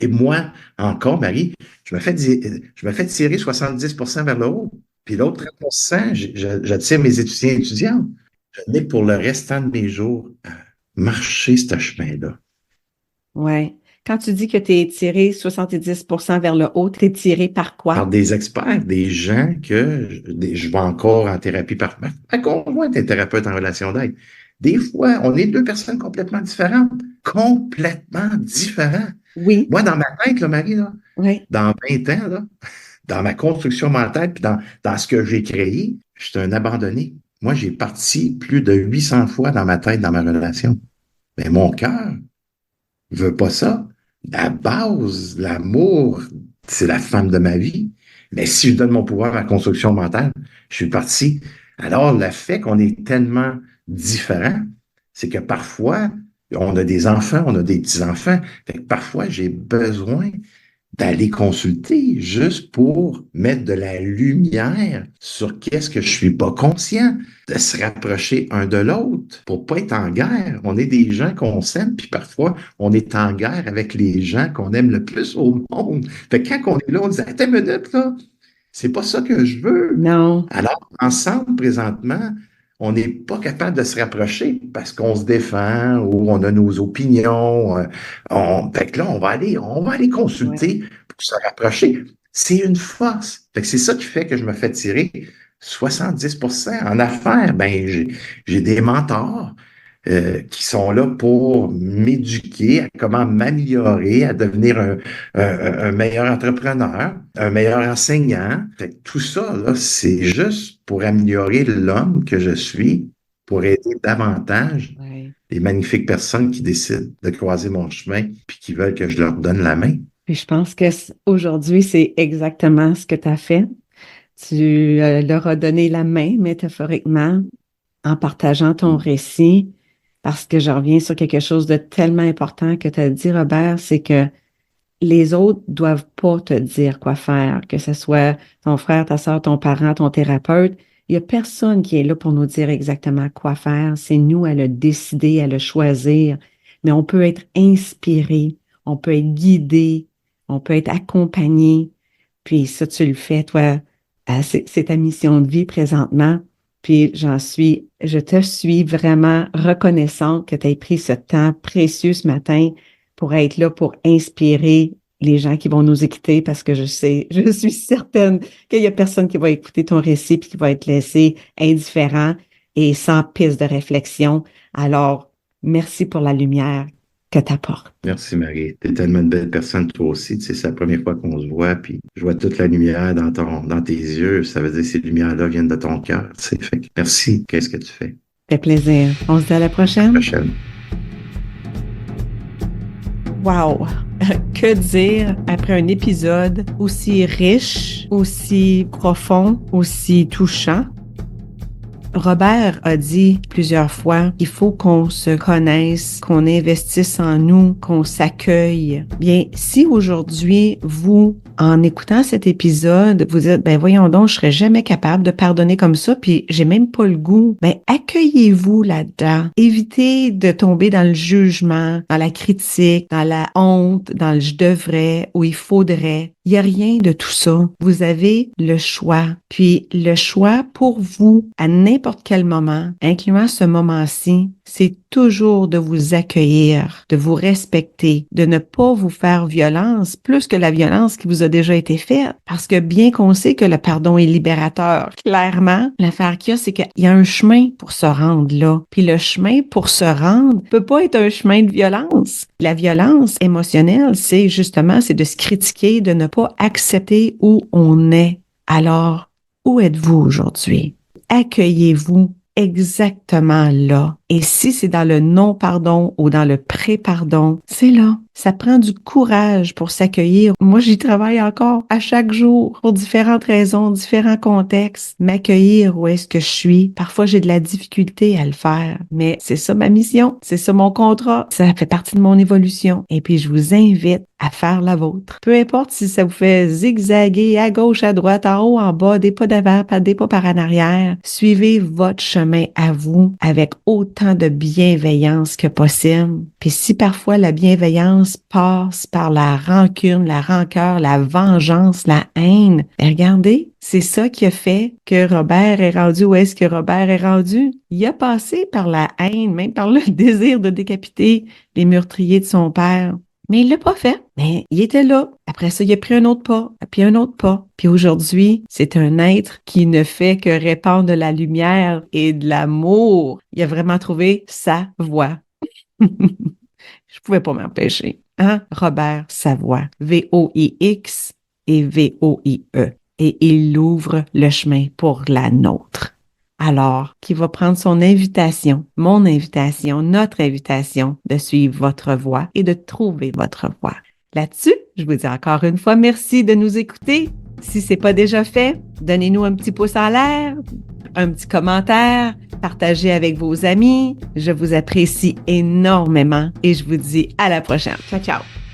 Speaker 1: Et moi, encore, Marie, je me fais tirer 70% vers le haut. Puis l'autre 30%, j'attire mes étudiants et étudiantes. Je n'ai pour le restant de mes jours à marcher ce chemin-là.
Speaker 2: Ouais. Quand tu dis que tu es tiré 70% vers le haut, tu es tiré par
Speaker 1: Par
Speaker 2: quoi?
Speaker 1: des experts, des gens que je vais encore en thérapie par ma conjointe est thérapeute en relation d'aide. Des fois, on est deux personnes complètement différentes. Complètement différentes.
Speaker 2: Oui,
Speaker 1: Moi, dans ma tête, là, Marie, là,
Speaker 2: oui.
Speaker 1: dans 20 ans, là, dans ma construction mentale, puis dans ce que j'ai créé, je suis un abandonné. Moi, j'ai parti plus de 800 fois dans ma tête, dans ma relation. Mais mon cœur veut pas ça. La base, l'amour, c'est la femme de ma vie. Mais si je donne mon pouvoir à la construction mentale, je suis parti. Alors, le fait qu'on est tellement différents, c'est que parfois, on a des enfants, on a des petits-enfants. Fait que parfois, j'ai besoin d'aller consulter juste pour mettre de la lumière sur qu'est-ce que je suis pas conscient, de se rapprocher un de l'autre pour pas être en guerre. On est des gens qu'on s'aime, puis parfois, on est en guerre avec les gens qu'on aime le plus au monde. Fait que quand on est là, on dit, attends une minute, là, c'est pas ça que je veux.
Speaker 2: Non.
Speaker 1: Alors, ensemble, présentement, on n'est pas capable de se rapprocher parce qu'on se défend ou on a nos opinions. Fait que là, on va aller
Speaker 2: Ouais.
Speaker 1: consulter pour se rapprocher. C'est une force. Fait que c'est ça qui fait que je me fais tirer 70% en affaires. Ben, j'ai des mentors qui sont là pour m'éduquer à comment m'améliorer, à devenir un meilleur entrepreneur, un meilleur enseignant. Fait que tout ça, là, c'est juste pour améliorer l'homme que je suis, pour aider davantage
Speaker 2: Ouais.
Speaker 1: les magnifiques personnes qui décident de croiser mon chemin puis qui veulent que je leur donne la main.
Speaker 2: Puis je pense que aujourd'hui, c'est exactement ce que tu as fait. Tu leur as donné la main métaphoriquement en partageant ton récit parce que je reviens sur quelque chose de tellement important que tu as dit, Robert, c'est que les autres doivent pas te dire quoi faire, que ce soit ton frère, ta soeur, ton parent, ton thérapeute. Il y a personne qui est là pour nous dire exactement quoi faire. C'est nous à le décider, à le choisir. Mais on peut être inspiré, on peut être guidé, on peut être accompagné. Puis ça, tu le fais, toi. C'est ta mission de vie présentement. Puis je te suis vraiment reconnaissante que tu aies pris ce temps précieux ce matin pour être là, pour inspirer les gens qui vont nous écouter parce que je suis certaine qu'il y a personne qui va écouter ton récit puis qui va être laissé indifférent et sans piste de réflexion. Alors, merci pour la lumière que tu apportes.
Speaker 1: Merci Marie. Tu es tellement une belle personne toi aussi. Tu sais, c'est la première fois qu'on se voit, puis je vois toute la lumière dans tes yeux. Ça veut dire que ces lumières-là viennent de ton cœur. Tu sais. Fait que merci. Qu'est-ce que tu fais?
Speaker 2: Ça fait plaisir. On se dit à la
Speaker 1: À la
Speaker 2: prochaine.
Speaker 1: prochaine.
Speaker 2: Wow! Que dire après un épisode aussi riche, aussi profond, aussi touchant? Robert a dit plusieurs fois qu'il faut qu'on se connaisse, qu'on investisse en nous, qu'on s'accueille. Bien, si aujourd'hui, vous, en écoutant cet épisode, vous dites, ben voyons donc, je serais jamais capable de pardonner comme ça, puis j'ai même pas le goût, ben accueillez-vous là-dedans. Évitez de tomber dans le jugement, dans la critique, dans la honte, dans le je devrais ou il faudrait. Il n'y a rien de tout ça. Vous avez le choix. Puis le choix pour vous, à n'importe quel moment, incluant ce moment-ci, c'est toujours de vous accueillir, de vous respecter, de ne pas vous faire violence, plus que la violence qui vous a déjà été faite. Parce que bien qu'on sait que le pardon est libérateur, clairement, l'affaire qu'il y a, c'est qu'il y a un chemin pour se rendre là. Puis le chemin pour se rendre peut pas être un chemin de violence. La violence émotionnelle, c'est de se critiquer, de ne pas accepter où on est. Alors, où êtes-vous aujourd'hui? Accueillez-vous exactement là. Et si c'est dans le non-pardon ou dans le pré-pardon, c'est là. Ça prend du courage pour s'accueillir. Moi, j'y travaille encore à chaque jour pour différentes raisons, différents contextes. M'accueillir où est-ce que je suis. Parfois, j'ai de la difficulté à le faire, mais c'est ça ma mission. C'est ça mon contrat. Ça fait partie de mon évolution. Et puis, je vous invite à faire la vôtre. Peu importe si ça vous fait zigzaguer à gauche, à droite, en haut, en bas, des pas d'avant, des pas par en arrière. Suivez votre chemin à vous avec autant de bienveillance que possible. Puis si parfois la bienveillance passe par la rancune, la rancœur, la vengeance, la haine, bien regardez, c'est ça qui a fait que Robert est rendu où est-ce que Robert est rendu. Il a passé par la haine, même par le désir de décapiter les meurtriers de son père. Mais il l'a pas fait. Mais il était là. Après ça, il a pris un autre pas, puis un autre pas. Puis aujourd'hui, c'est un être qui ne fait que répandre de la lumière et de l'amour. Il a vraiment trouvé sa voie. Je pouvais pas m'empêcher. Hein? Robert Savoie. V-O-I-X et V-O-I-E. Et il ouvre le chemin pour la nôtre. Alors, qui va prendre son invitation, mon invitation, notre invitation de suivre votre voie et de trouver votre voie. Là-dessus, je vous dis encore une fois merci de nous écouter. Si ce n'est pas déjà fait, donnez-nous un petit pouce en l'air, un petit commentaire, partagez avec vos amis. Je vous apprécie énormément et je vous dis à la prochaine. Ciao, ciao!